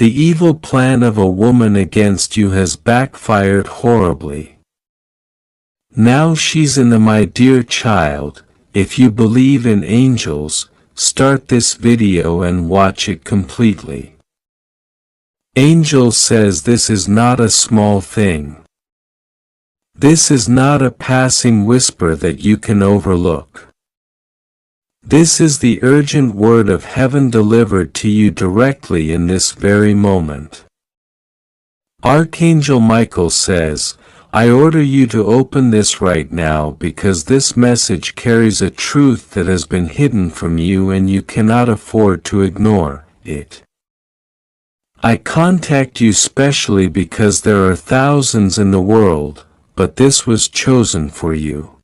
The evil plan of a woman against you has backfired horribly. Now she's in the my dear child, if you believe in angels, start this video and watch it completely. Angel says this is not a small thing. This is not a passing whisper that you can overlook. This is the urgent word of heaven delivered to you directly in this very moment. Archangel Michael says, I order you to open this right now because this message carries a truth that has been hidden from you and you cannot afford to ignore it. I contact you specially because there are thousands in the world, but this was chosen for you.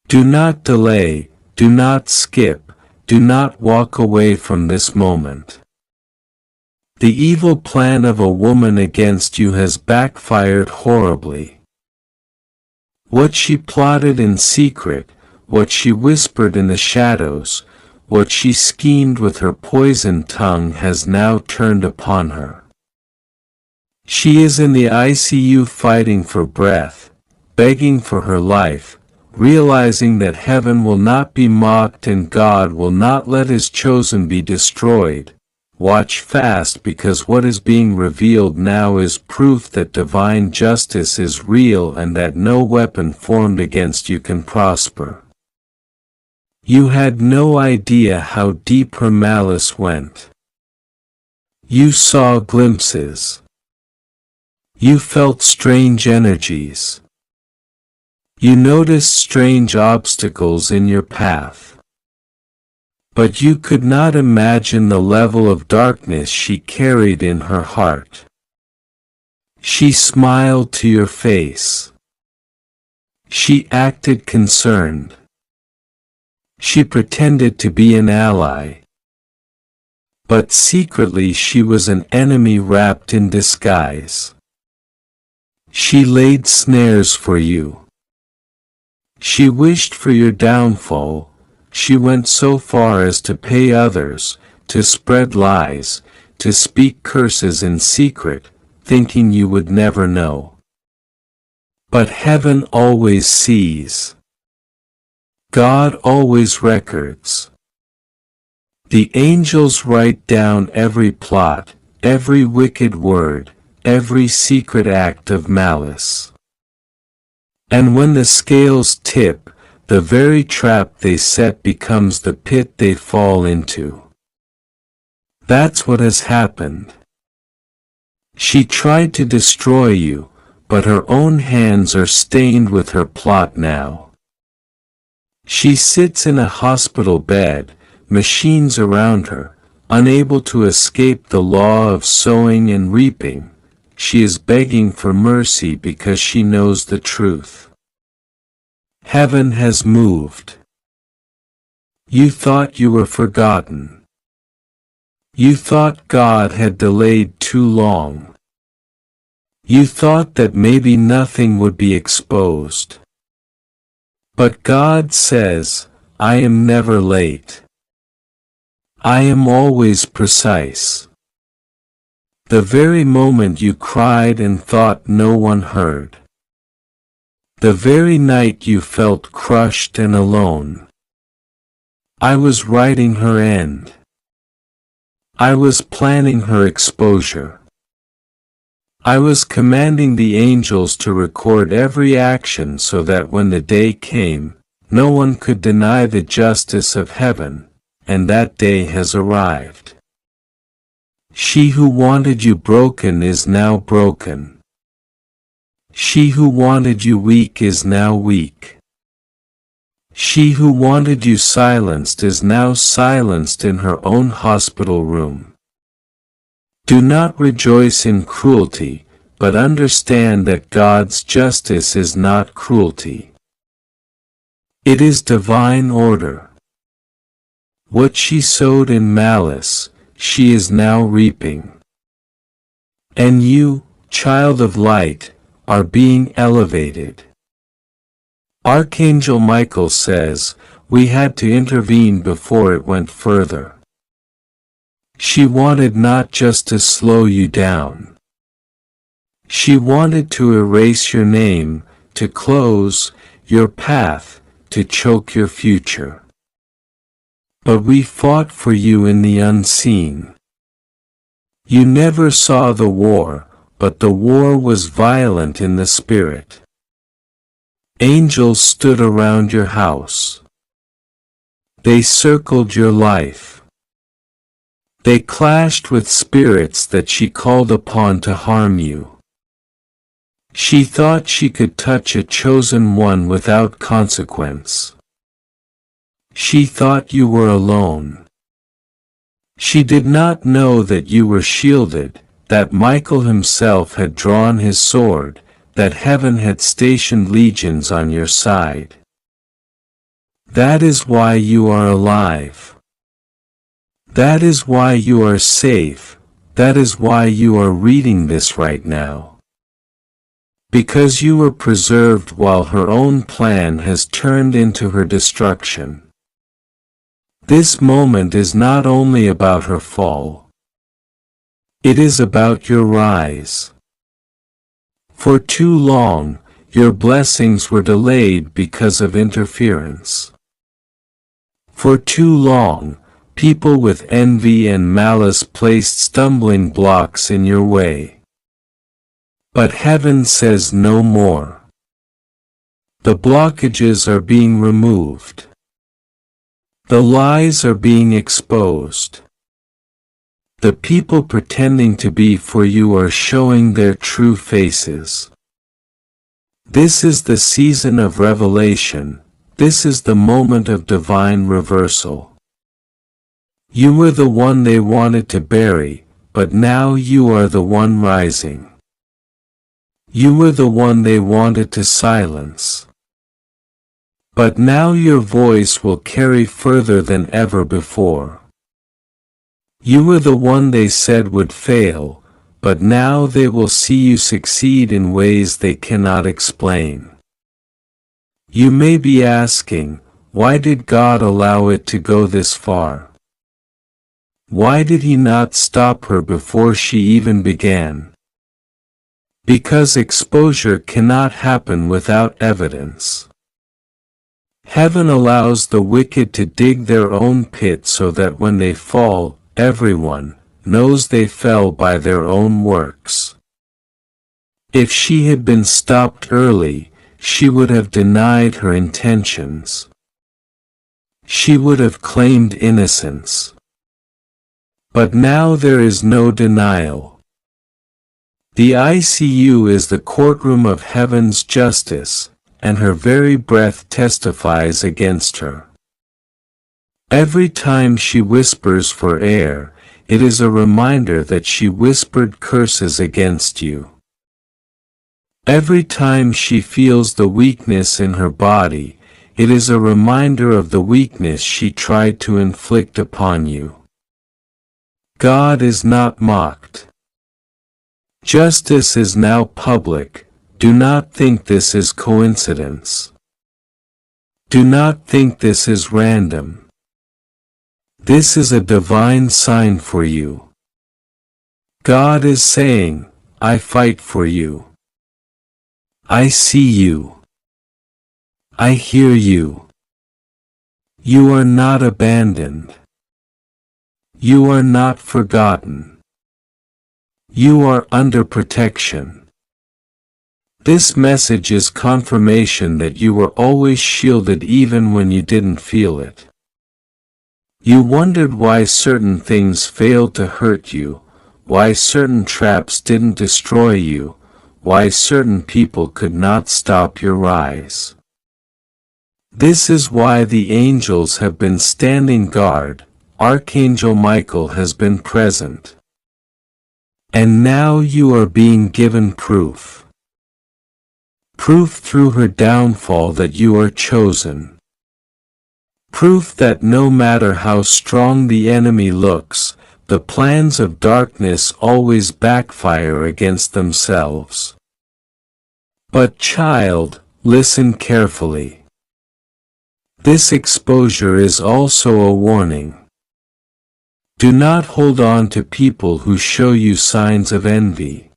Do not delay, do not skip, do not walk away from this moment. The evil plan of a woman against you has backfired horribly. What she plotted in secret, what she whispered in the shadows, what she schemed with her poisoned tongue has now turned upon her. She is in the ICU fighting for breath, begging for her life, realizing that heaven will not be mocked and God will not let His chosen be destroyed. Watch fast because what is being revealed now is proof that divine justice is real and that no weapon formed against you can prosper. You had no idea how deep her malice went. You saw glimpses. You felt strange energies. You noticed strange obstacles in your path. But you could not imagine the level of darkness she carried in her heart. She smiled to your face. She acted concerned. She pretended to be an ally. But secretly she was an enemy wrapped in disguise. She laid snares for you. She wished for your downfall. She went so far as to pay others, to spread lies, to speak curses in secret, thinking you would never know. But heaven always sees. God always records. The angels write down every plot, every wicked word, every secret act of malice. And when the scales tip, the very trap they set becomes the pit they fall into. That's what has happened. She tried to destroy you, but her own hands are stained with her plot now. She sits in a hospital bed, machines around her, unable to escape the law of sowing and reaping. She is begging for mercy because she knows the truth. Heaven has moved. You thought you were forgotten. You thought God had delayed too long. You thought that maybe nothing would be exposed. But God says, I am never late. I am always precise. The very moment you cried and thought no one heard. The very night you felt crushed and alone. I was writing her end. I was planning her exposure. I was commanding the angels to record every action so that when the day came, no one could deny the justice of heaven, and that day has arrived. She who wanted you broken is now broken. She who wanted you weak is now weak. She who wanted you silenced is now silenced in her own hospital room. Do not rejoice in cruelty, but understand that God's justice is not cruelty. It is divine order. What she sowed in malice, she is now reaping. And you, child of light, are being elevated. Archangel Michael says, we had to intervene before it went further. She wanted not just to slow you down. She wanted to erase your name, to close your path, to choke your future. But we fought for you in the unseen. You never saw the war, but the war was violent in the spirit. Angels stood around your house. They circled your life. They clashed with spirits that she called upon to harm you. She thought she could touch a chosen one without consequence. She thought you were alone. She did not know that you were shielded, that Michael himself had drawn his sword, that heaven had stationed legions on your side. That is why you are alive. That is why you are safe. That is why you are reading this right now. Because you were preserved while her own plan has turned into her destruction. This moment is not only about her fall. It is about your rise. For too long, your blessings were delayed because of interference. For too long, people with envy and malice placed stumbling blocks in your way. But heaven says no more. The blockages are being removed. The lies are being exposed. The people pretending to be for you are showing their true faces. This is the season of revelation. This is the moment of divine reversal. You were the one they wanted to bury, but now you are the one rising. You were the one they wanted to silence. But now your voice will carry further than ever before. You were the one they said would fail, but now they will see you succeed in ways they cannot explain. You may be asking, why did God allow it to go this far? Why did He not stop her before she even began? Because exposure cannot happen without evidence. Heaven allows the wicked to dig their own pit so that when they fall, everyone knows they fell by their own works. If she had been stopped early, she would have denied her intentions. She would have claimed innocence. But now there is no denial. The ICU is the courtroom of heaven's justice, and her very breath testifies against her. Every time she whispers for air, it is a reminder that she whispered curses against you. Every time she feels the weakness in her body, it is a reminder of the weakness she tried to inflict upon you. God is not mocked. Justice is now public. Do not think this is coincidence. Do not think this is random. This is a divine sign for you. God is saying, I fight for you. I see you. I hear you. You are not abandoned. You are not forgotten. You are under protection. This message is confirmation that you were always shielded even when you didn't feel it. You wondered why certain things failed to hurt you, why certain traps didn't destroy you, why certain people could not stop your rise. This is why the angels have been standing guard. Archangel Michael has been present. And now you are being given proof. Proof through her downfall that you are chosen. Proof that no matter how strong the enemy looks, the plans of darkness always backfire against themselves. But child, listen carefully. This exposure is also a warning. Do not hold on to people who show you signs of envy.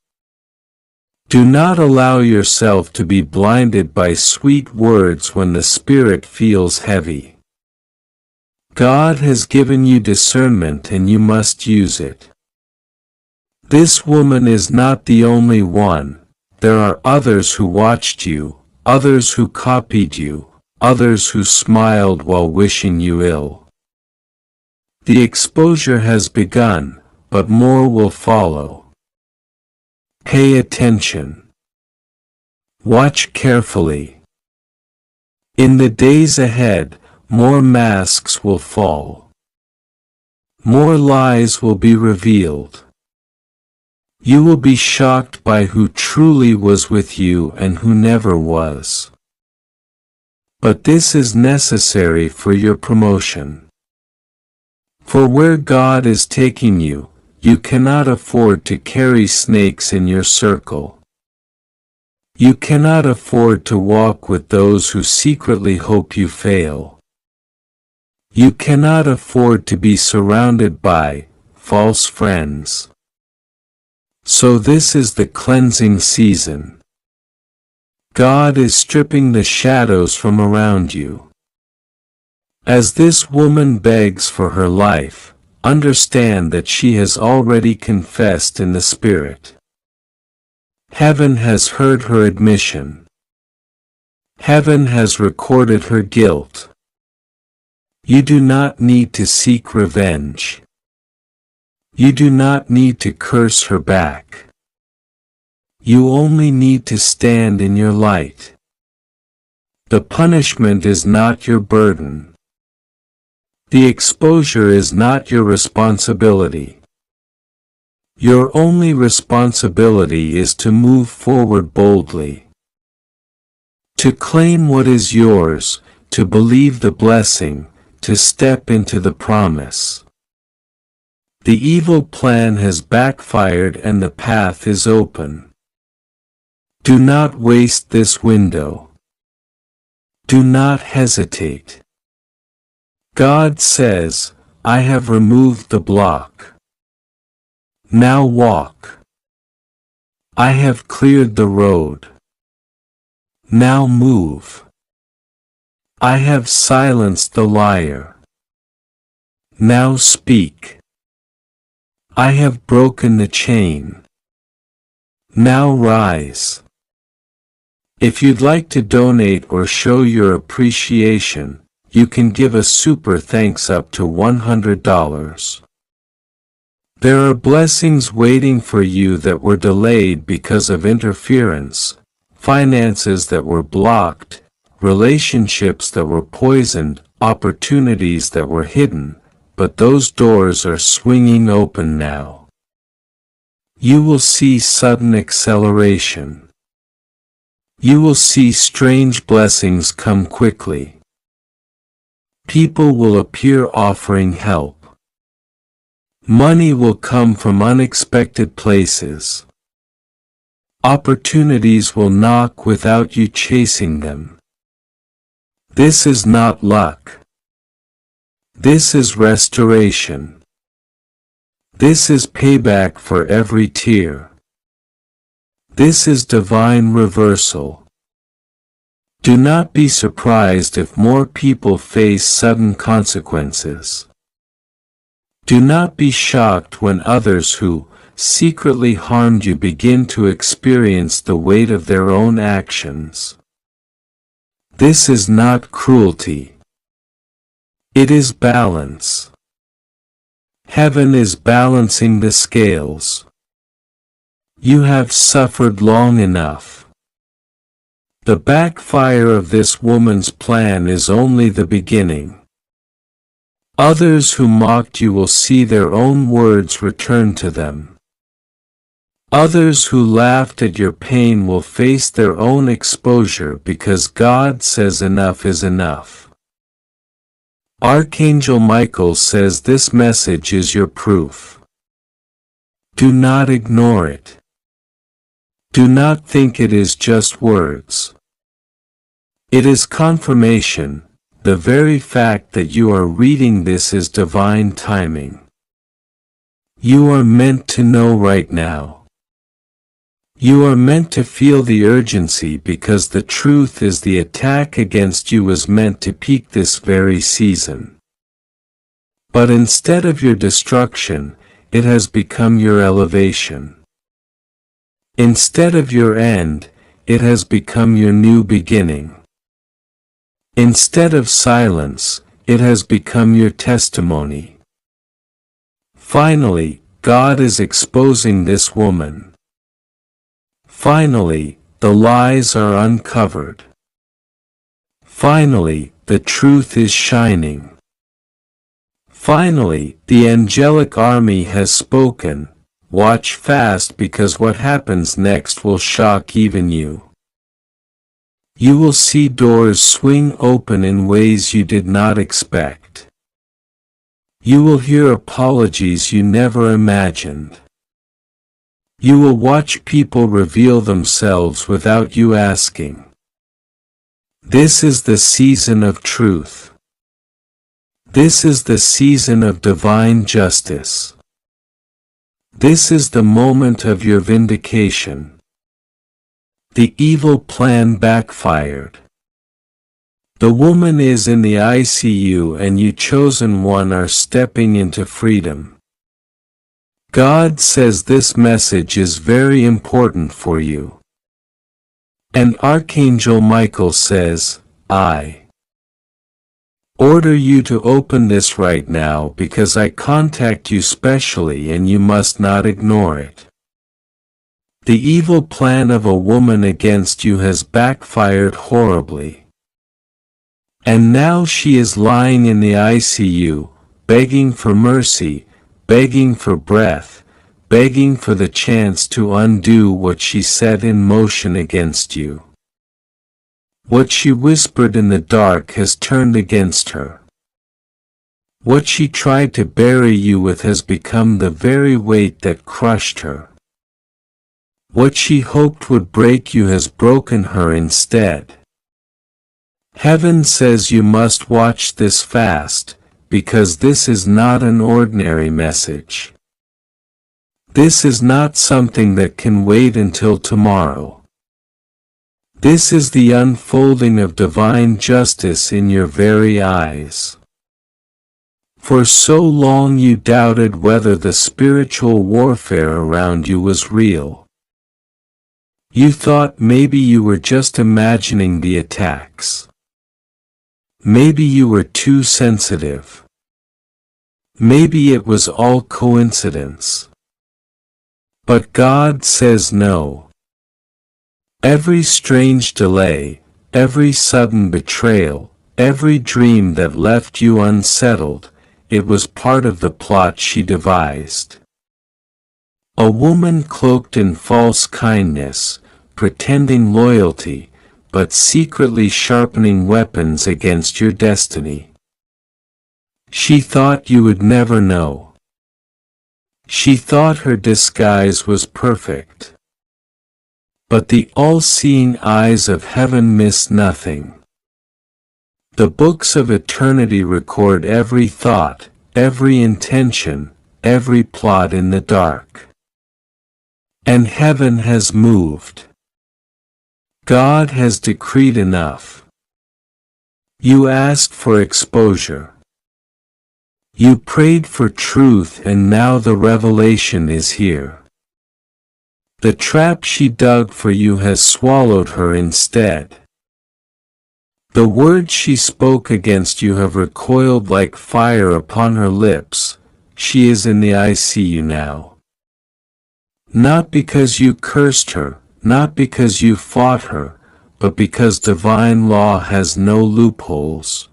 Do not allow yourself to be blinded by sweet words when the spirit feels heavy. God has given you discernment and you must use it. This woman is not the only one. There are others who watched you, others who copied you, others who smiled while wishing you ill. The exposure has begun, but more will follow. Pay attention. Watch carefully. In the days ahead, more masks will fall. More lies will be revealed. You will be shocked by who truly was with you and who never was. But this is necessary for your promotion. For where God is taking you, you cannot afford to carry snakes in your circle. You cannot afford to walk with those who secretly hope you fail. You cannot afford to be surrounded by false friends. So this is the cleansing season. God is stripping the shadows from around you. As this woman begs for her life, understand that she has already confessed in the Spirit. Heaven has heard her admission. Heaven has recorded her guilt. You do not need to seek revenge. You do not need to curse her back. You only need to stand in your light. The punishment is not your burden. The exposure is not your responsibility. Your only responsibility is to move forward boldly. To claim what is yours, to believe the blessing, to step into the promise. The evil plan has backfired and the path is open. Do not waste this window. Do not hesitate. God says, I have removed the block. Now walk. I have cleared the road. Now move. I have silenced the liar. Now speak. I have broken the chain. Now rise. If you'd like to donate or show your appreciation, you can give a super thanks up to $100. There are blessings waiting for you that were delayed because of interference, finances that were blocked, relationships that were poisoned, opportunities that were hidden, but those doors are swinging open now. You will see sudden acceleration. You will see strange blessings come quickly. People will appear offering help. Money will come from unexpected places. Opportunities will knock without you chasing them. This is not luck. This is restoration. This is payback for every tear. This is divine reversal. Do not be surprised if more people face sudden consequences. Do not be shocked when others who secretly harmed you begin to experience the weight of their own actions. This is not cruelty. It is balance. Heaven is balancing the scales. You have suffered long enough. The backfire of this woman's plan is only the beginning. Others who mocked you will see their own words return to them. Others who laughed at your pain will face their own exposure because God says enough is enough. Archangel Michael says this message is your proof. Do not ignore it. Do not think it is just words. It is confirmation. The very fact that you are reading this is divine timing. You are meant to know right now. You are meant to feel the urgency because the truth is the attack against you was meant to peak this very season. But instead of your destruction, it has become your elevation. Instead of your end, it has become your new beginning. Instead of silence, it has become your testimony. Finally, God is exposing this woman. Finally, the lies are uncovered. Finally, the truth is shining. Finally, the angelic army has spoken. Watch fast because what happens next will shock even you. You will see doors swing open in ways you did not expect. You will hear apologies you never imagined. You will watch people reveal themselves without you asking. This is the season of truth. This is the season of divine justice. This is the moment of your vindication. The evil plan backfired. The woman is in the ICU and you chosen one are stepping into freedom. God says this message is very important for you. And Archangel Michael says, I order you to open this right now because I contact you specially and you must not ignore it. The evil plan of a woman against you has backfired horribly. And now she is lying in the ICU, begging for mercy, begging for breath, begging for the chance to undo what she set in motion against you. What she whispered in the dark has turned against her. What she tried to bury you with has become the very weight that crushed her. What she hoped would break you has broken her instead. Heaven says you must watch this fast, because this is not an ordinary message. This is not something that can wait until tomorrow. This is the unfolding of divine justice in your very eyes. For so long you doubted whether the spiritual warfare around you was real. You thought maybe you were just imagining the attacks. Maybe you were too sensitive. Maybe it was all coincidence. But God says no. Every strange delay, every sudden betrayal, every dream that left you unsettled, it was part of the plot she devised. A woman cloaked in false kindness, pretending loyalty, but secretly sharpening weapons against your destiny. She thought you would never know. She thought her disguise was perfect. But the all-seeing eyes of heaven miss nothing. The books of eternity record every thought, every intention, every plot in the dark. And heaven has moved. God has decreed enough. You asked for exposure. You prayed for truth and now the revelation is here. The trap she dug for you has swallowed her instead. The words she spoke against you have recoiled like fire upon her lips. She is in the ICU now. Not because you cursed her, not because you fought her, but because divine law has no loopholes.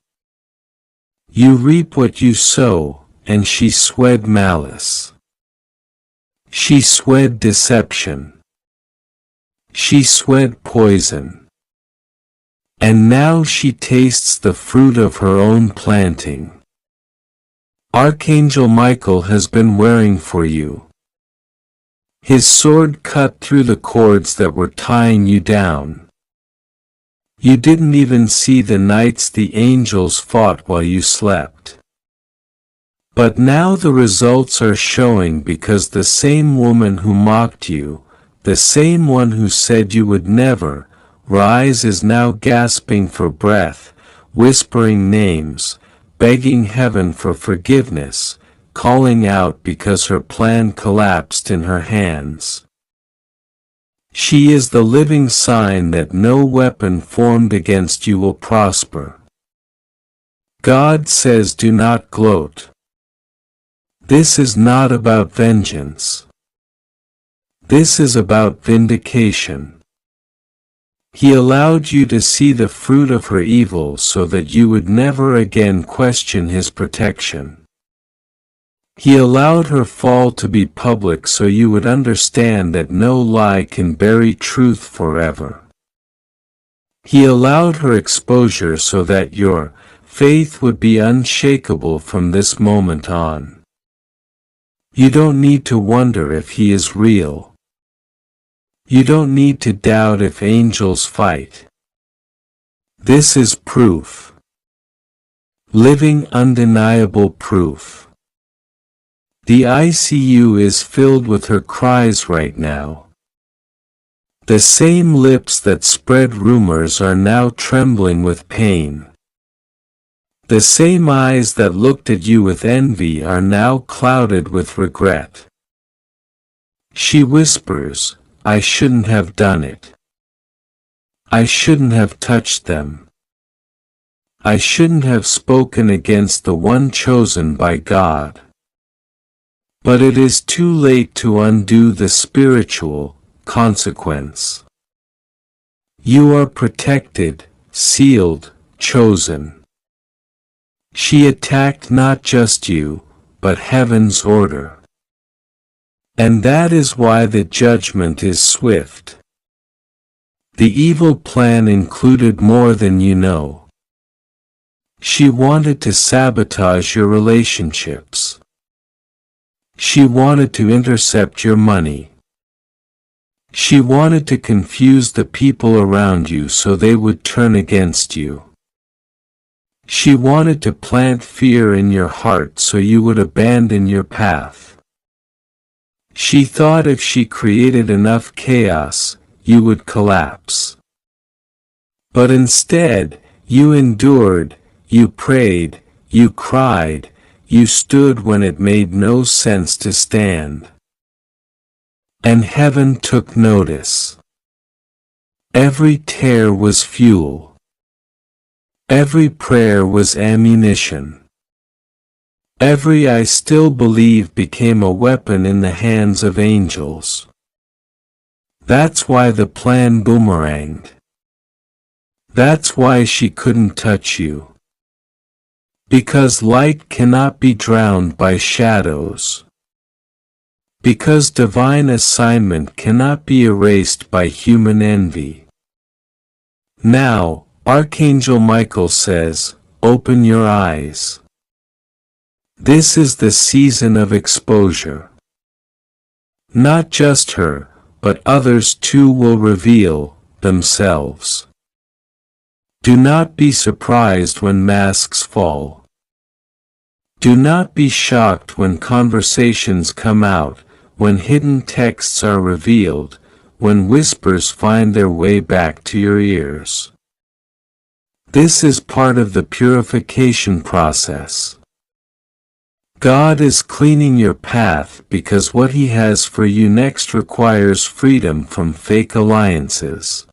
You reap what you sow, and she swed malice. She swed deception. She swed poison. And now she tastes the fruit of her own planting. Archangel Michael has been wearing for you. His sword cut through the cords that were tying you down. You didn't even see the nights the angels fought while you slept. But now the results are showing, because the same woman who mocked you, the same one who said you would never rise, is now gasping for breath, whispering names, begging heaven for forgiveness, calling out because her plan collapsed in her hands. She is the living sign that no weapon formed against you will prosper. God says, do not gloat. This is not about vengeance. This is about vindication. He allowed you to see the fruit of her evil so that you would never again question his protection. He allowed her fall to be public so you would understand that no lie can bury truth forever. He allowed her exposure so that your faith would be unshakable from this moment on. You don't need to wonder if he is real. You don't need to doubt if angels fight. This is proof. Living, undeniable proof. The ICU is filled with her cries right now. The same lips that spread rumors are now trembling with pain. The same eyes that looked at you with envy are now clouded with regret. She whispers, I shouldn't have done it. I shouldn't have touched them. I shouldn't have spoken against the one chosen by God. But it is too late to undo the spiritual consequence. You are protected, sealed, chosen. She attacked not just you, but heaven's order. And that is why the judgment is swift. The evil plan included more than you know. She wanted to sabotage your relationships. She wanted to intercept your money. She wanted to confuse the people around you so they would turn against you. She wanted to plant fear in your heart so you would abandon your path. She thought if she created enough chaos, you would collapse. But instead, you endured, you prayed, you cried, you stood when it made no sense to stand. And heaven took notice. Every tear was fuel. Every prayer was ammunition. Every I still believe became a weapon in the hands of angels. That's why the plan boomeranged. That's why she couldn't touch you. Because light cannot be drowned by shadows. Because divine assignment cannot be erased by human envy. Now, Archangel Michael says, open your eyes. This is the season of exposure. Not just her, but others too will reveal themselves. Do not be surprised when masks fall. Do not be shocked when conversations come out, when hidden texts are revealed, when whispers find their way back to your ears. This is part of the purification process. God is cleaning your path because what He has for you next requires freedom from fake alliances.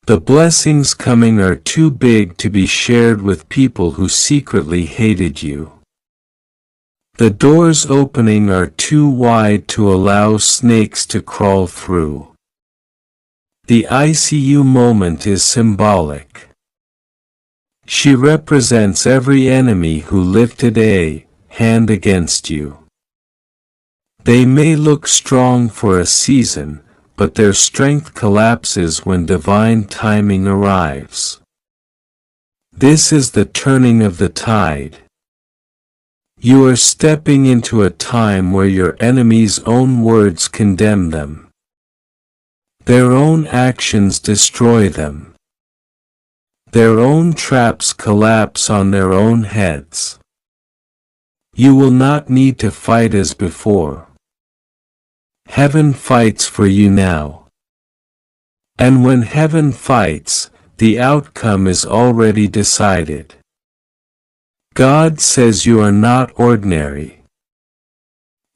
The blessings coming are too big to be shared with people who secretly hated you. The doors opening are too wide to allow snakes to crawl through. The ICU moment is symbolic. She represents every enemy who lifted a hand against you. They may look strong for a season, but their strength collapses when divine timing arrives. This is the turning of the tide. You are stepping into a time where your enemies' own words condemn them. Their own actions destroy them. Their own traps collapse on their own heads. You will not need to fight as before. Heaven fights for you now. And when heaven fights, the outcome is already decided. God says you are not ordinary.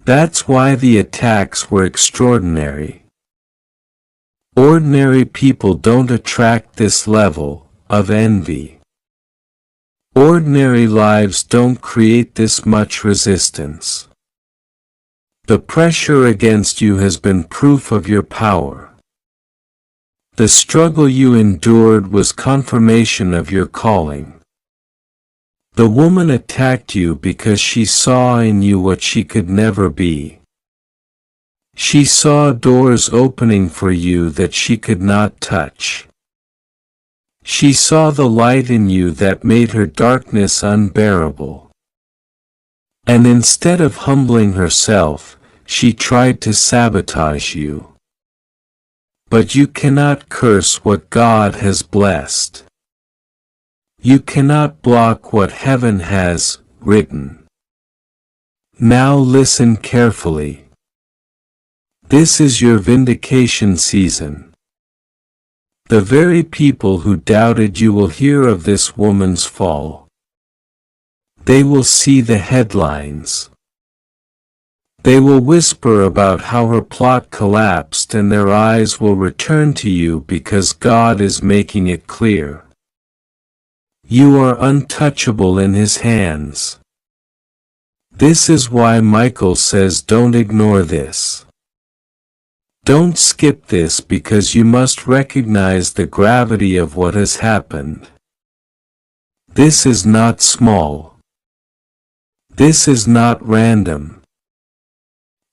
That's why the attacks were extraordinary. Ordinary people don't attract this level of envy. Ordinary lives don't create this much resistance. The pressure against you has been proof of your power. The struggle you endured was confirmation of your calling. The woman attacked you because she saw in you what she could never be. She saw doors opening for you that she could not touch. She saw the light in you that made her darkness unbearable. And instead of humbling herself, she tried to sabotage you. But you cannot curse what God has blessed. You cannot block what heaven has written. Now listen carefully. This is your vindication season. The very people who doubted you will hear of this woman's fall. They will see the headlines. They will whisper about how her plot collapsed, and their eyes will return to you because God is making it clear. You are untouchable in His hands. This is why Michael says don't ignore this. Don't skip this because you must recognize the gravity of what has happened. This is not small. This is not random.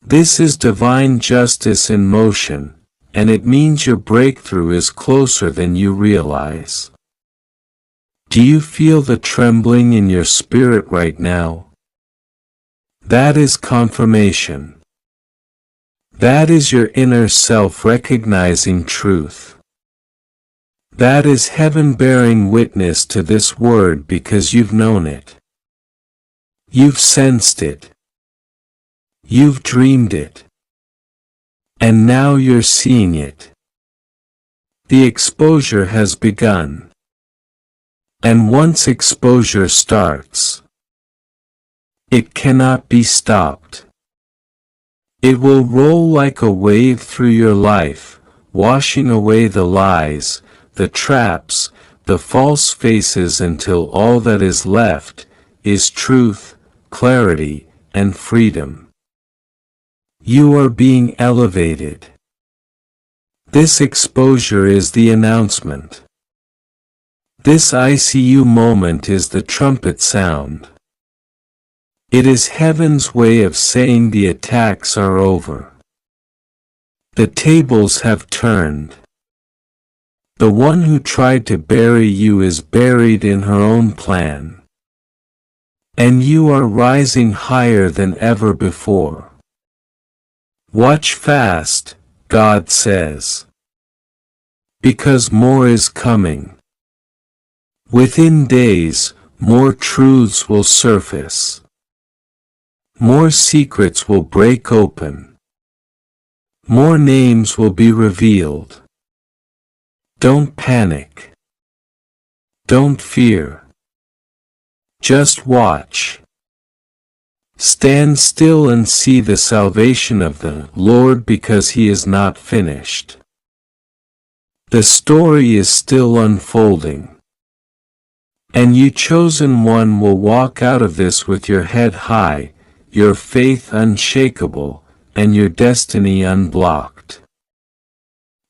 This is divine justice in motion, and it means your breakthrough is closer than you realize. Do you feel the trembling in your spirit right now? That is confirmation. That is your inner self recognizing truth. That is heaven bearing witness to this word because you've known it. You've sensed it. You've dreamed it. And now you're seeing it. The exposure has begun. And once exposure starts, it cannot be stopped. It will roll like a wave through your life, washing away the lies, the traps, the false faces until all that is left is truth, clarity, and freedom. You are being elevated. This exposure is the announcement. This ICU moment is the trumpet sound. It is heaven's way of saying the attacks are over. The tables have turned. The one who tried to bury you is buried in her own plan. And you are rising higher than ever before. Watch fast, God says. Because more is coming. Within days, more truths will surface. More secrets will break open. More names will be revealed. Don't panic. Don't fear. Just watch. Stand still and see the salvation of the Lord because He is not finished. The story is still unfolding. And you chosen one will walk out of this with your head high, your faith unshakable, and your destiny unblocked.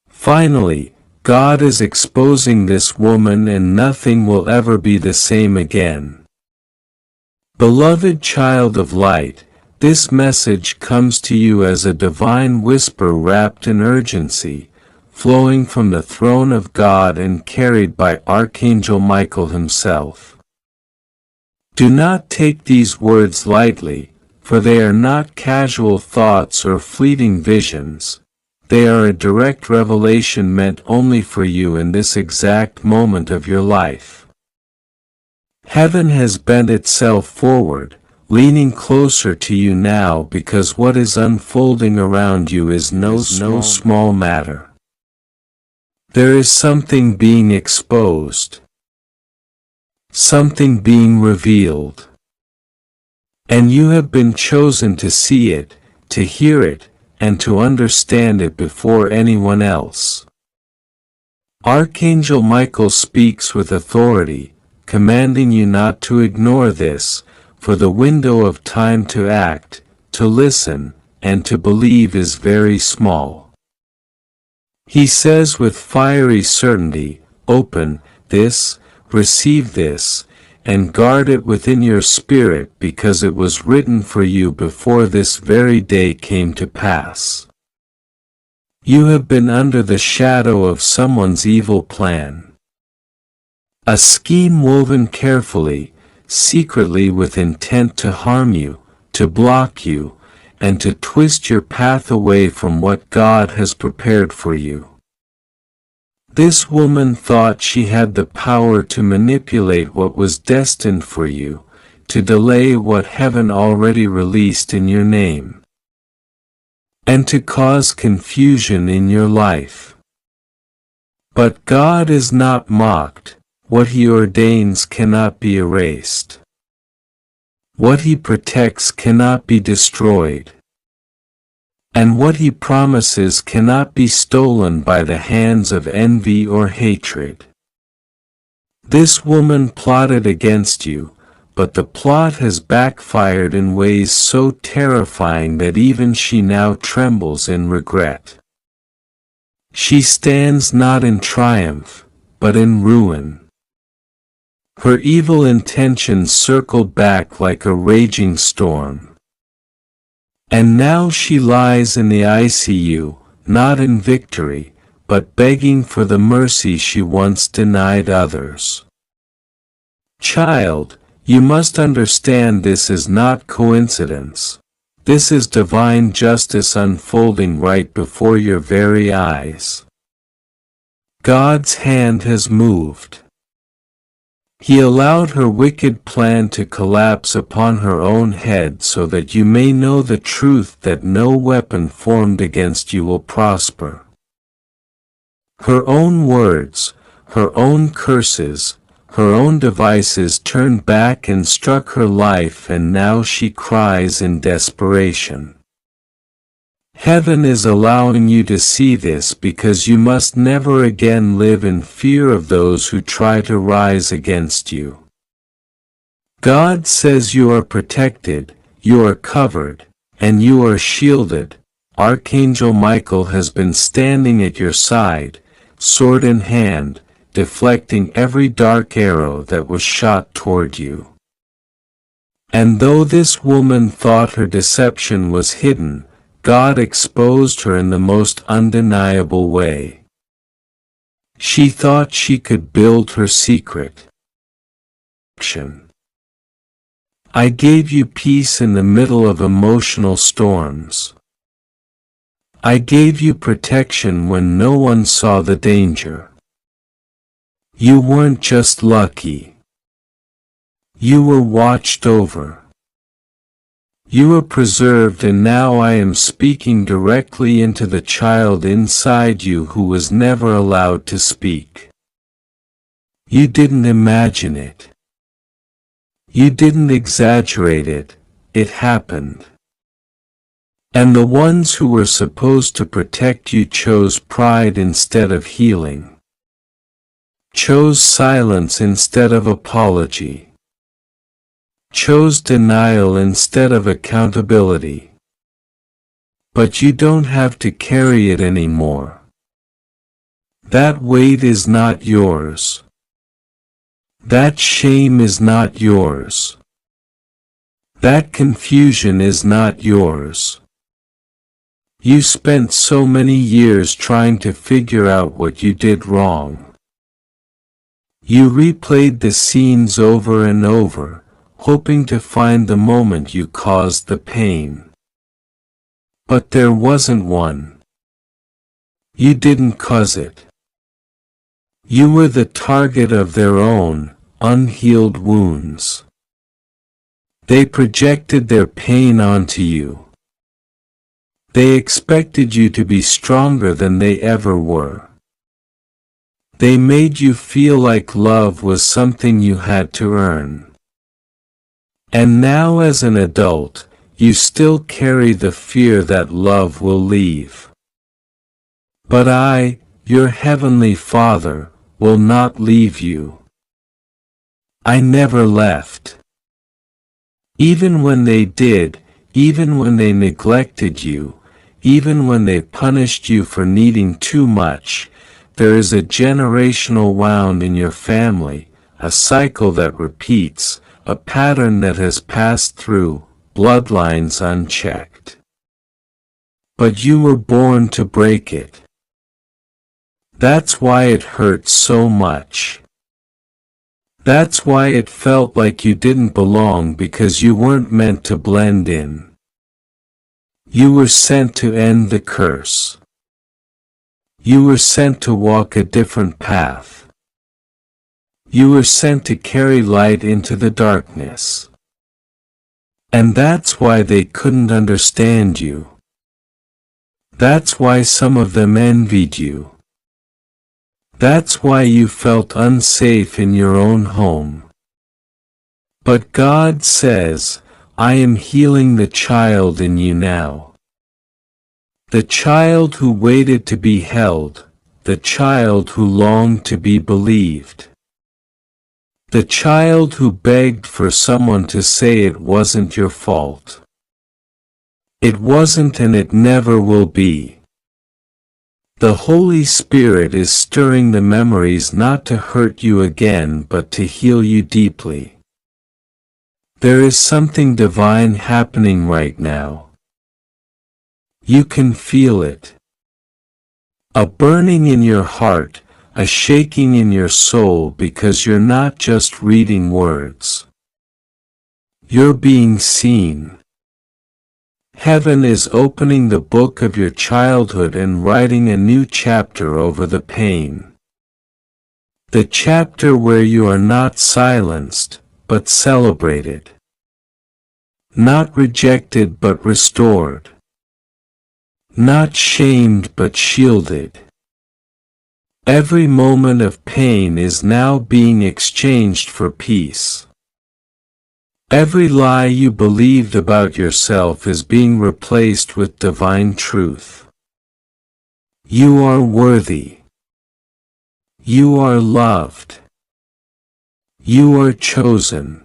Finally, God is exposing this woman and nothing will ever be the same again. Beloved child of light, this message comes to you as a divine whisper wrapped in urgency, flowing from the throne of God and carried by Archangel Michael himself. Do not take these words lightly, for they are not casual thoughts or fleeting visions. They are a direct revelation meant only for you in this exact moment of your life. Heaven has bent itself forward, leaning closer to you now because what is unfolding around you is no small matter. There is something being exposed, something being revealed. And you have been chosen to see it, to hear it, and to understand it before anyone else. Archangel Michael speaks with authority, commanding you not to ignore this, for the window of time to act, to listen, and to believe is very small. He says with fiery certainty, open this, receive this, and guard it within your spirit because it was written for you before this very day came to pass. You have been under the shadow of someone's evil plan. A scheme woven carefully, secretly with intent to harm you, to block you, and to twist your path away from what God has prepared for you. This woman thought she had the power to manipulate what was destined for you, to delay what heaven already released in your name, and to cause confusion in your life. But God is not mocked. What He ordains cannot be erased. What He protects cannot be destroyed. And what He promises cannot be stolen by the hands of envy or hatred. This woman plotted against you, but the plot has backfired in ways so terrifying that even she now trembles in regret. She stands not in triumph, but in ruin. Her evil intentions circled back like a raging storm. And now she lies in the ICU, not in victory, but begging for the mercy she once denied others. Child, you must understand this is not coincidence. This is divine justice unfolding right before your very eyes. God's hand has moved. He allowed her wicked plan to collapse upon her own head so that you may know the truth that no weapon formed against you will prosper. Her own words, her own curses, her own devices turned back and struck her life, and now she cries in desperation. Heaven is allowing you to see this because you must never again live in fear of those who try to rise against you. God says you are protected, you are covered, and you are shielded. Archangel Michael has been standing at your side, sword in hand, deflecting every dark arrow that was shot toward you. And though this woman thought her deception was hidden, God exposed her in the most undeniable way. She thought she could build her secret. I gave you peace in the middle of emotional storms. I gave you protection when no one saw the danger. You weren't just lucky. You were watched over. You were preserved, and now I am speaking directly into the child inside you who was never allowed to speak. You didn't imagine it. You didn't exaggerate it, it happened. And the ones who were supposed to protect you chose pride instead of healing. Chose silence instead of apology. Chose denial instead of accountability. But you don't have to carry it anymore. That weight is not yours. That shame is not yours. That confusion is not yours. You spent so many years trying to figure out what you did wrong. You replayed the scenes over and over, hoping to find the moment you caused the pain. But there wasn't one. You didn't cause it. You were the target of their own, unhealed wounds. They projected their pain onto you. They expected you to be stronger than they ever were. They made you feel like love was something you had to earn. And now as an adult, you still carry the fear that love will leave. But I, your heavenly Father, will not leave you. I never left. Even when they did, even when they neglected you, even when they punished you for needing too much, there is a generational wound in your family, a cycle that repeats, a pattern that has passed through bloodlines unchecked. But you were born to break it. That's why it hurt so much. That's why it felt like you didn't belong, because you weren't meant to blend in. You were sent to end the curse. You were sent to walk a different path. You were sent to carry light into the darkness. And that's why they couldn't understand you. That's why some of them envied you. That's why you felt unsafe in your own home. But God says, I am healing the child in you now. The child who waited to be held, the child who longed to be believed. The child who begged for someone to say it wasn't your fault. It wasn't, and it never will be. The Holy Spirit is stirring the memories not to hurt you again but to heal you deeply. There is something divine happening right now. You can feel it. A burning in your heart, a shaking in your soul, because you're not just reading words. You're being seen. Heaven is opening the book of your childhood and writing a new chapter over the pain. The chapter where you are not silenced, but celebrated. Not rejected but restored. Not shamed but shielded. Every moment of pain is now being exchanged for peace. Every lie you believed about yourself is being replaced with divine truth. You are worthy. You are loved. You are chosen.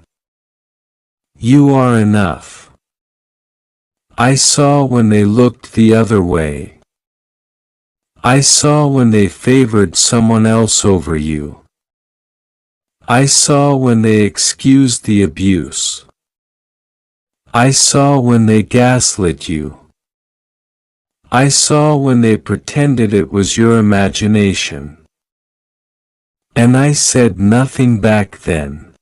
You are enough. I saw when they looked the other way. I saw when they favored someone else over you. I saw when they excused the abuse. I saw when they gaslit you. I saw when they pretended it was your imagination. And I said nothing back then.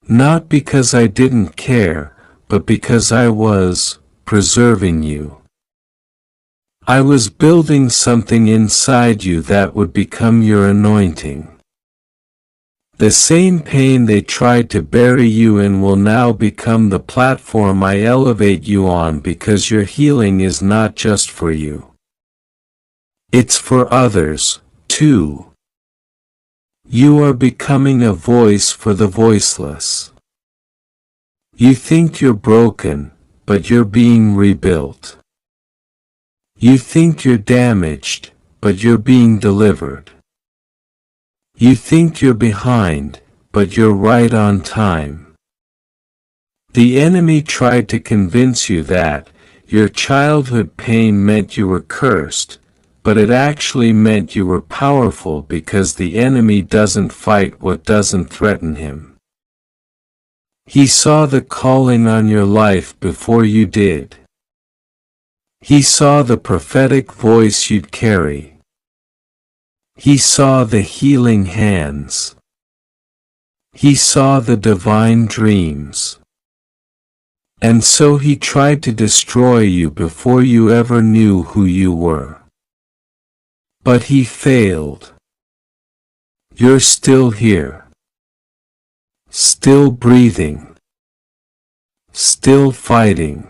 Not because I didn't care, but because I was preserving you. I was building something inside you that would become your anointing. The same pain they tried to bury you in will now become the platform I elevate you on, because your healing is not just for you. It's for others, too. You are becoming a voice for the voiceless. You think you're broken, but you're being rebuilt. You think you're damaged, but you're being delivered. You think you're behind, but you're right on time. The enemy tried to convince you that your childhood pain meant you were cursed, but it actually meant you were powerful, because the enemy doesn't fight what doesn't threaten him. He saw the calling on your life before you did. He saw the prophetic voice you'd carry. He saw the healing hands. He saw the divine dreams. And so he tried to destroy you before you ever knew who you were. But he failed. You're still here. Still breathing. still fighting,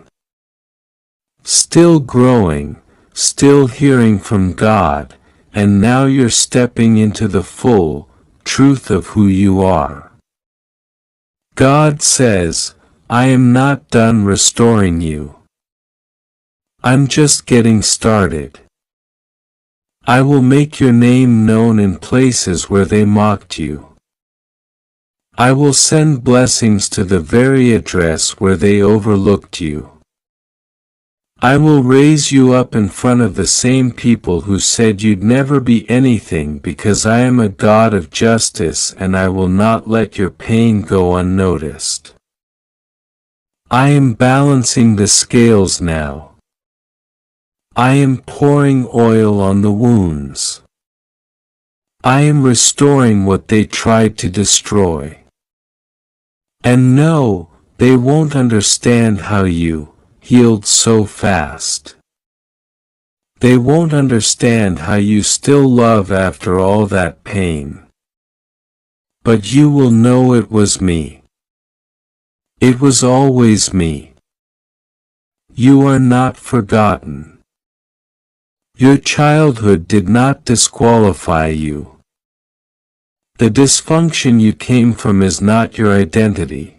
still growing, still hearing from God, and now you're stepping into the full truth of who you are. God says, I am not done restoring you. I'm just getting started. I will make your name known in places where they mocked you. I will send blessings to the very address where they overlooked you. I will raise you up in front of the same people who said you'd never be anything, because I am a God of justice and I will not let your pain go unnoticed. I am balancing the scales now. I am pouring oil on the wounds. I am restoring what they tried to destroy. And no, they won't understand how you healed so fast. They won't understand how you still love after all that pain. But you will know it was me. It was always me. You are not forgotten. Your childhood did not disqualify you. The dysfunction you came from is not your identity.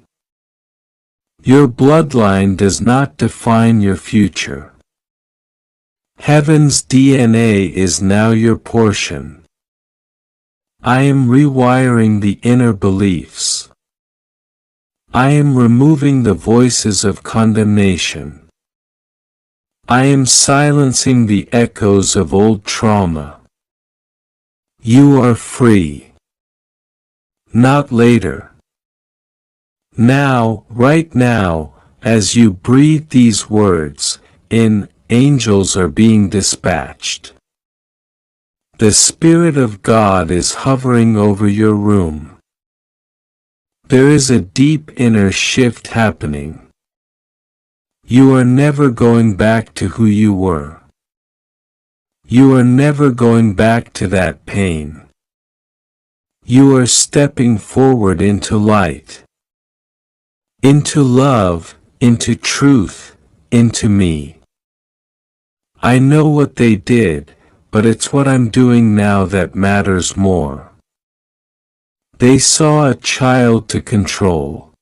Your bloodline does not define your future. Heaven's DNA is now your portion. I am rewiring the inner beliefs. I am removing the voices of condemnation. I am silencing the echoes of old trauma. You are free. Not later. Now, right now, as you breathe these words, angels are being dispatched. The Spirit of God is hovering over your room. There is a deep inner shift happening. You are never going back to who you were. You are never going back to that pain. You are stepping forward into light, into love, into truth, into me. I know what they did, but it's what I'm doing now that matters more. They saw a child to control.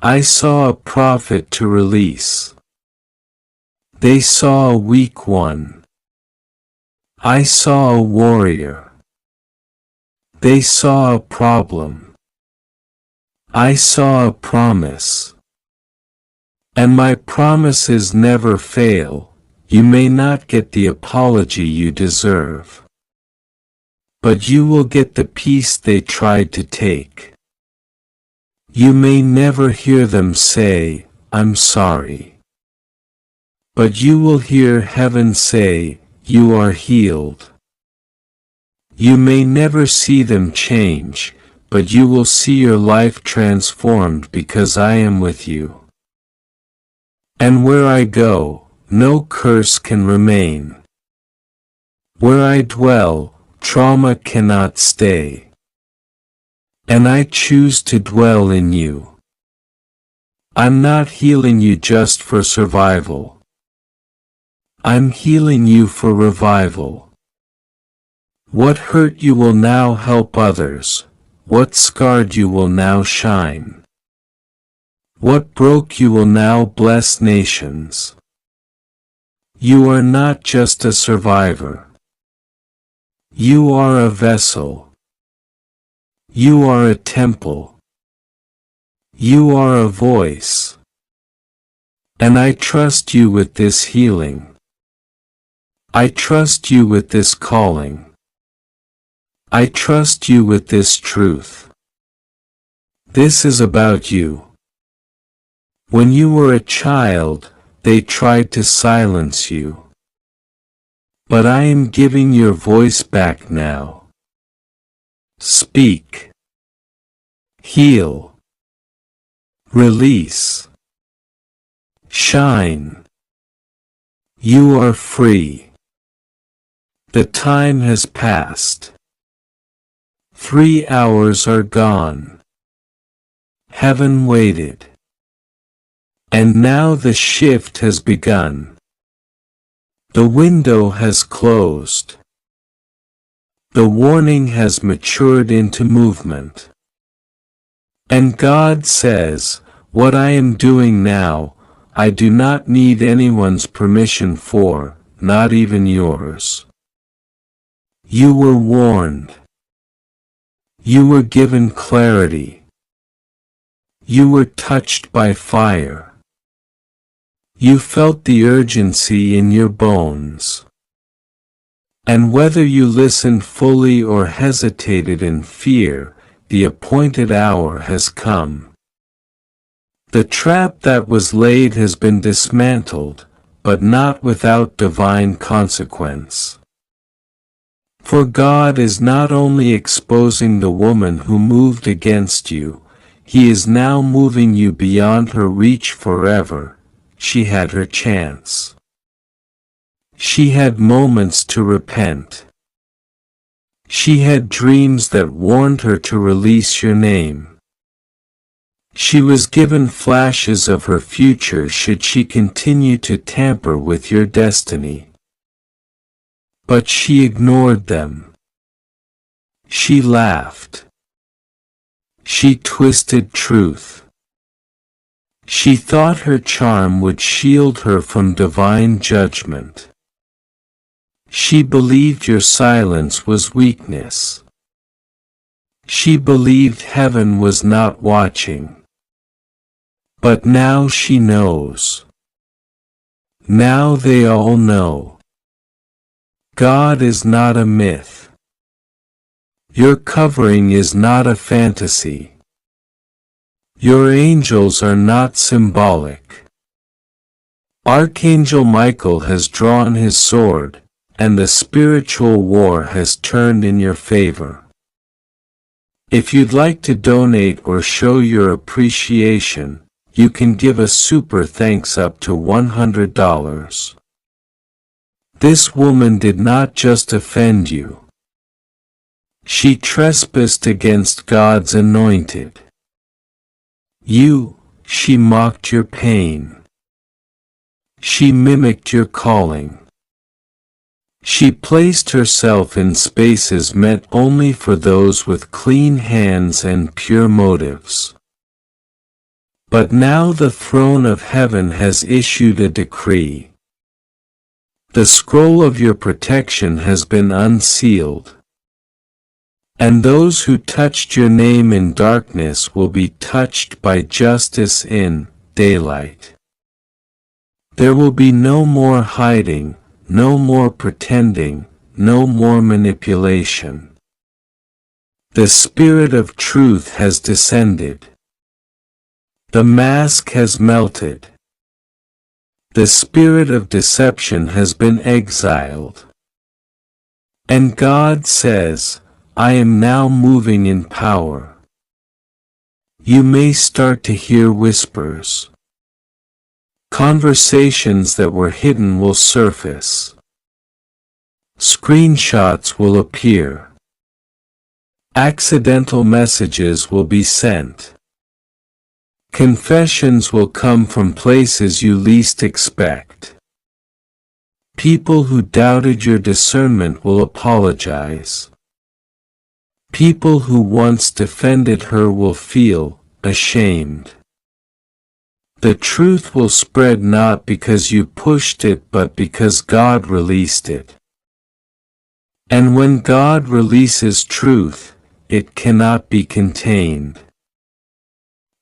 I saw a prophet to release. They saw a weak one. I saw a warrior. They saw a problem. I saw a promise. And my promises never fail. You may not get the apology you deserve. But you will get the peace they tried to take. You may never hear them say, I'm sorry. But you will hear heaven say, you are healed. You may never see them change, but you will see your life transformed because I am with you. And where I go, no curse can remain. Where I dwell, trauma cannot stay. And I choose to dwell in you. I'm not healing you just for survival. I'm healing you for revival. What hurt you will now help others. What scarred you will now shine. What broke you will now bless nations. You are not just a survivor. You are a vessel. You are a temple. You are a voice. And I trust you with this healing. I trust you with this calling. I trust you with this truth. This is about you. When you were a child, they tried to silence you. But I am giving your voice back now. Speak. Heal. Release. Shine. You are free. The time has passed. 3 hours are gone. Heaven waited. And now the shift has begun. The window has closed. The warning has matured into movement. And God says, what I am doing now, I do not need anyone's permission for, not even yours. You were warned. You were given clarity. You were touched by fire. You felt the urgency in your bones. And whether you listened fully or hesitated in fear, the appointed hour has come. The trap that was laid has been dismantled, but not without divine consequence. For God is not only exposing the woman who moved against you, He is now moving you beyond her reach forever. She had her chance. She had moments to repent. She had dreams that warned her to release your name. She was given flashes of her future should she continue to tamper with your destiny. But she ignored them. She laughed. She twisted truth. She thought her charm would shield her from divine judgment. She believed your silence was weakness. She believed heaven was not watching. But now she knows. Now they all know. God is not a myth. Your covering is not a fantasy. Your angels are not symbolic. Archangel Michael has drawn his sword, and the spiritual war has turned in your favor. If you'd like to donate or show your appreciation, you can give a super thanks up to $100. This woman did not just offend you. She trespassed against God's anointed. She mocked your pain. She mimicked your calling. She placed herself in spaces meant only for those with clean hands and pure motives. But now the throne of heaven has issued a decree. The scroll of your protection has been unsealed. And those who touched your name in darkness will be touched by justice in daylight. There will be no more hiding, no more pretending, no more manipulation. The Spirit of truth has descended. The mask has melted. The spirit of deception has been exiled. And God says, I am now moving in power. You may start to hear whispers. Conversations that were hidden will surface. Screenshots will appear. Accidental messages will be sent. Confessions will come from places you least expect. People who doubted your discernment will apologize. People who once defended her will feel ashamed. The truth will spread not because you pushed it but because God released it. And when God releases truth, it cannot be contained.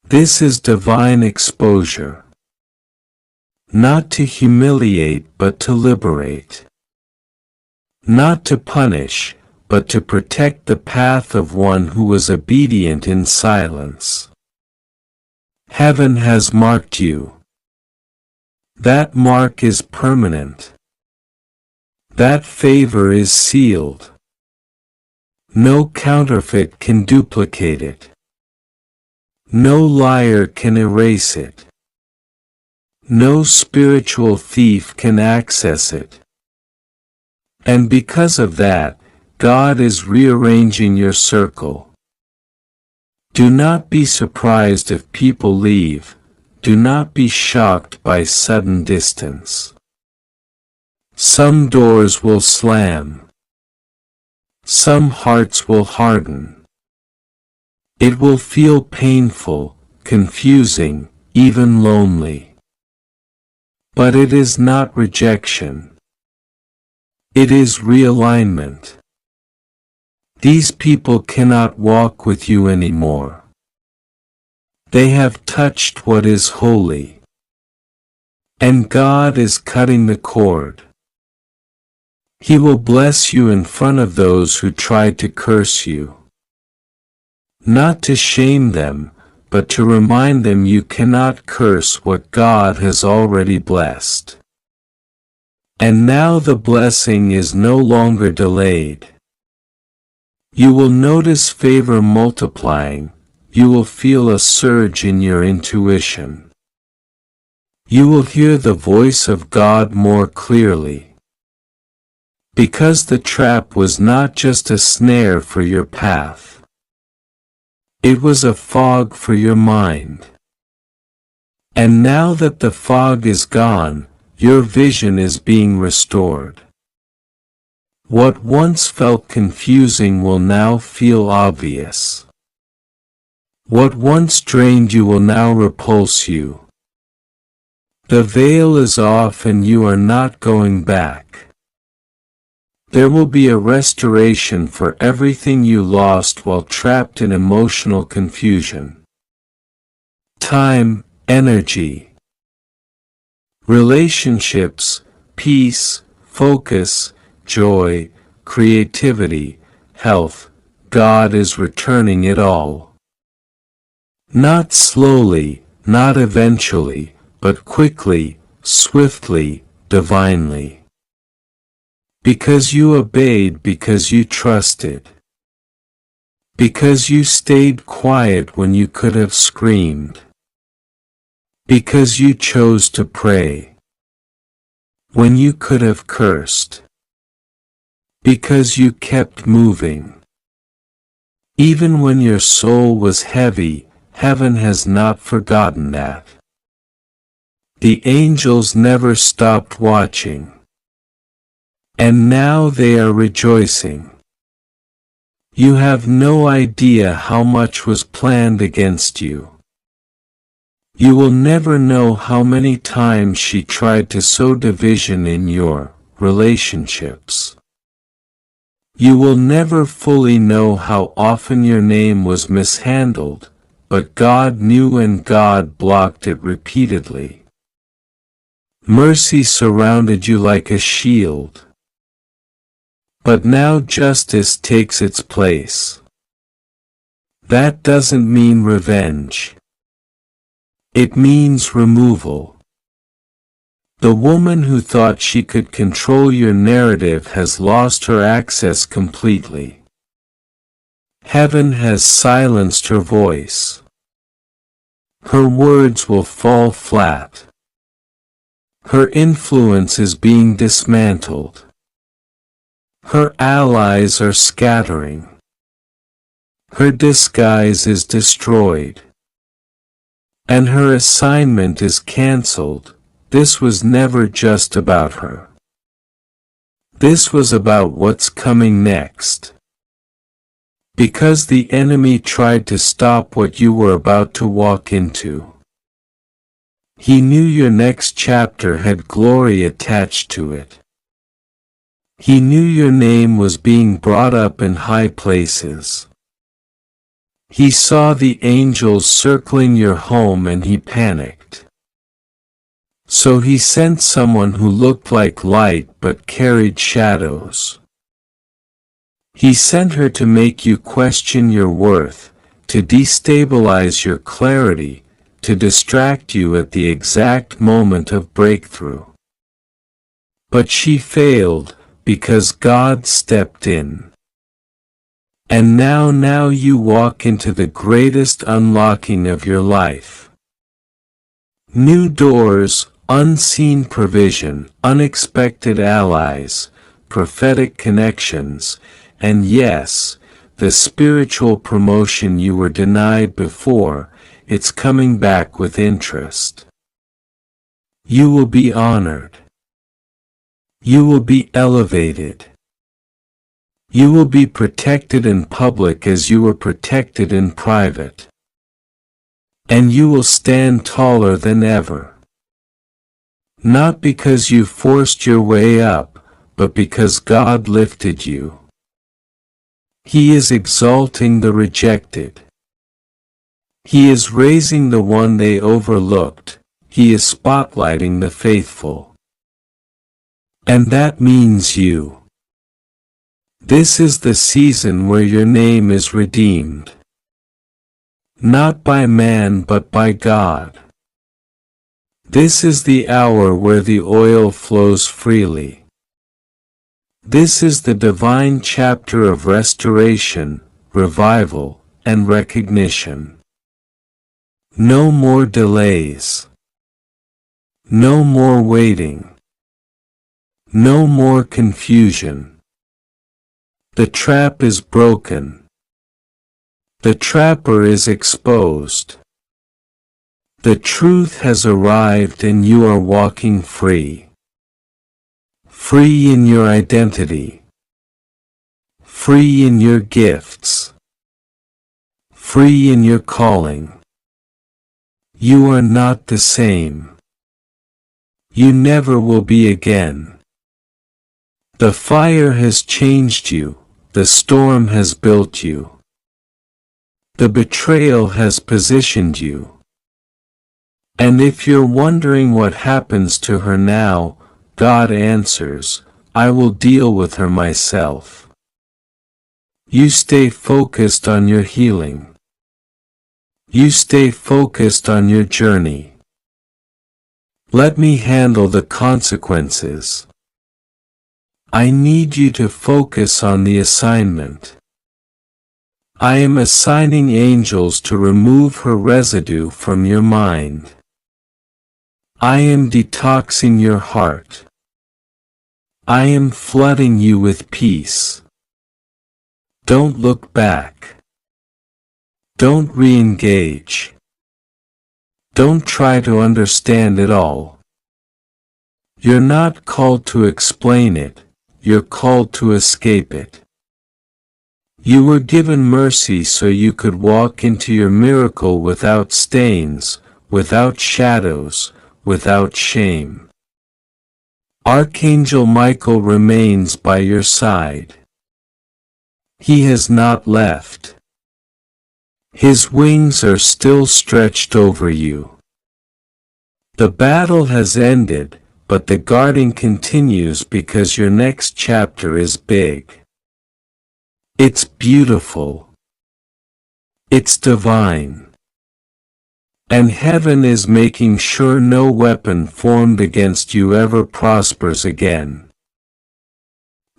This is divine exposure. Not to humiliate but to liberate. Not to punish, but to protect the path of one who was obedient in silence. Heaven has marked you. That mark is permanent. That favor is sealed. No counterfeit can duplicate it. No liar can erase it. No spiritual thief can access it. And because of that, God is rearranging your circle. Do not be surprised if people leave. do not be shocked by sudden distance. Some doors will slam. Some hearts will harden. It will feel painful, confusing, even lonely. But it is not rejection. It is realignment. These people cannot walk with you anymore. They have touched what is holy. And God is cutting the cord. He will bless you in front of those who tried to curse you. Not to shame them, but to remind them you cannot curse what God has already blessed. And now the blessing is no longer delayed. You will notice favor multiplying. You will feel a surge in your intuition. You will hear the voice of God more clearly. Because the trap was not just a snare for your path. It was a fog for your mind. And now that the fog is gone, your vision is being restored. What once felt confusing will now feel obvious. What once drained you will now repulse you. The veil is off and you are not going back. There will be a restoration for everything you lost while trapped in emotional confusion. Time, energy, relationships, peace, focus, joy, creativity, health, God is returning it all. Not slowly, not eventually, but quickly, swiftly, divinely. Because you obeyed, because you trusted. Because you stayed quiet when you could have screamed. Because you chose to pray when you could have cursed. Because you kept moving. Even when your soul was heavy, heaven has not forgotten that. The angels never stopped watching. And now they are rejoicing. You have no idea how much was planned against you. You will never know how many times she tried to sow division in your relationships. You will never fully know how often your name was mishandled, but God knew and God blocked it repeatedly. Mercy surrounded you like a shield. But now justice takes its place. That doesn't mean revenge. It means removal. The woman who thought she could control your narrative has lost her access completely. Heaven has silenced her voice. Her words will fall flat. Her influence is being dismantled. Her allies are scattering. Her disguise is destroyed. And her assignment is cancelled. This was never just about her. This was about what's coming next. Because the enemy tried to stop what you were about to walk into. He knew your next chapter had glory attached to it. He knew your name was being brought up in high places. He saw the angels circling your home and he panicked. So he sent someone who looked like light but carried shadows. He sent her to make you question your worth, to destabilize your clarity, to distract you at the exact moment of breakthrough. But she failed, because God stepped in. And now you walk into the greatest unlocking of your life. New doors, unseen provision, unexpected allies, prophetic connections, and yes, the spiritual promotion you were denied before. it's coming back with interest. You will be honored. You will be elevated. You will be protected in public as you were protected in private. And you will stand taller than ever. Not because you forced your way up, but because God lifted you. He is exalting the rejected. He is raising the one they overlooked. He is spotlighting the faithful. And that means you. This is the season where your name is redeemed. Not by man but by God. This is the hour where the oil flows freely. This is the divine chapter of restoration, revival, and recognition. No more delays. No more waiting. No more confusion. The trap is broken. The trapper is exposed. The truth has arrived and you are walking free. Free in your identity. Free in your gifts. Free in your calling. You are not the same. You never will be again. The fire has changed you. The storm has built you. The betrayal has positioned you. And if you're wondering what happens to her now, God answers, I will deal with her myself. You stay focused on your healing. You stay focused on your journey. Let me handle the consequences. I need you to focus on the assignment. I am assigning angels to remove her residue from your mind. I am detoxing your heart. I am flooding you with peace. Don't look back. Don't re-engage. Don't try to understand it all. You're not called to explain it, you're called to escape it. You were given mercy so you could walk into your miracle without stains, without shadows, without shame. Archangel Michael remains by your side. He has not left. His wings are still stretched over you. The battle has ended, but the guarding continues because your next chapter is big. It's beautiful. It's divine. And heaven is making sure no weapon formed against you ever prospers again.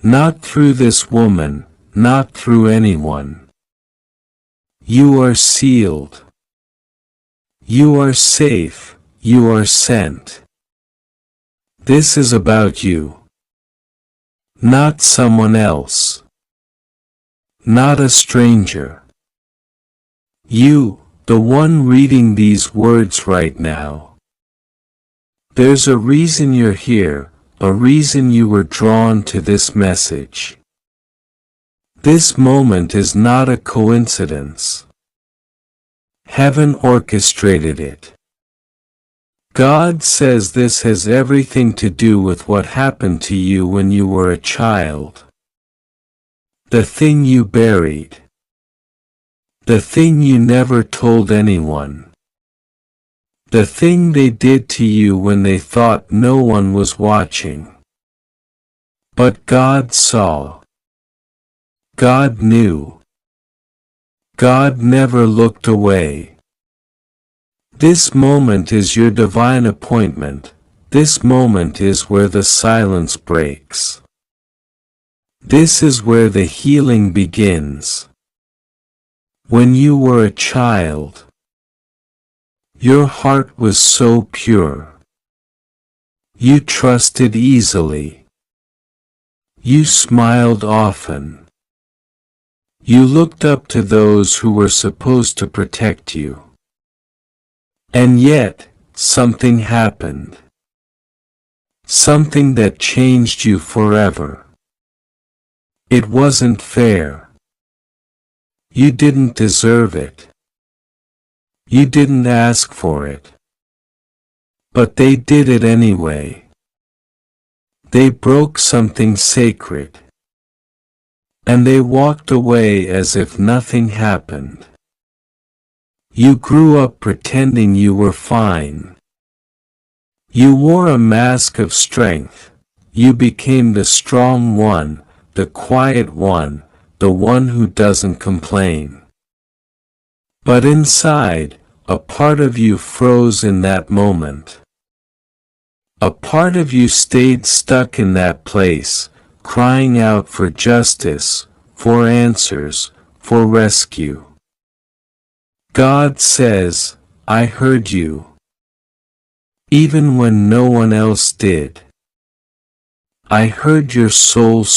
Not through this woman, not through anyone. You are sealed. You are safe, you are sent. This is about you. Not someone else. Not a stranger. You, the one reading these words right now. There's a reason you're here, a reason you were drawn to this message. This moment is not a coincidence. Heaven orchestrated it. God says this has everything to do with what happened to you when you were a child. The thing you buried. The thing you never told anyone. The thing they did to you when they thought no one was watching. But God saw. God knew. God never looked away. This moment is your divine appointment. This moment is where the silence breaks. This is where the healing begins. When you were a child, your heart was so pure. You trusted easily. You smiled often. You looked up to those who were supposed to protect you. And yet, something happened. Something that changed you forever. It wasn't fair. You didn't deserve it. You didn't ask for it. But they did it anyway. They broke something sacred. And they walked away as if nothing happened. You grew up pretending you were fine. You wore a mask of strength. You became the strong one, the quiet one, the one who doesn't complain. But inside, a part of you froze in that moment. A part of you stayed stuck in that place, crying out for justice, for answers, for rescue. God says, I heard you. Even when no one else did. I heard your soul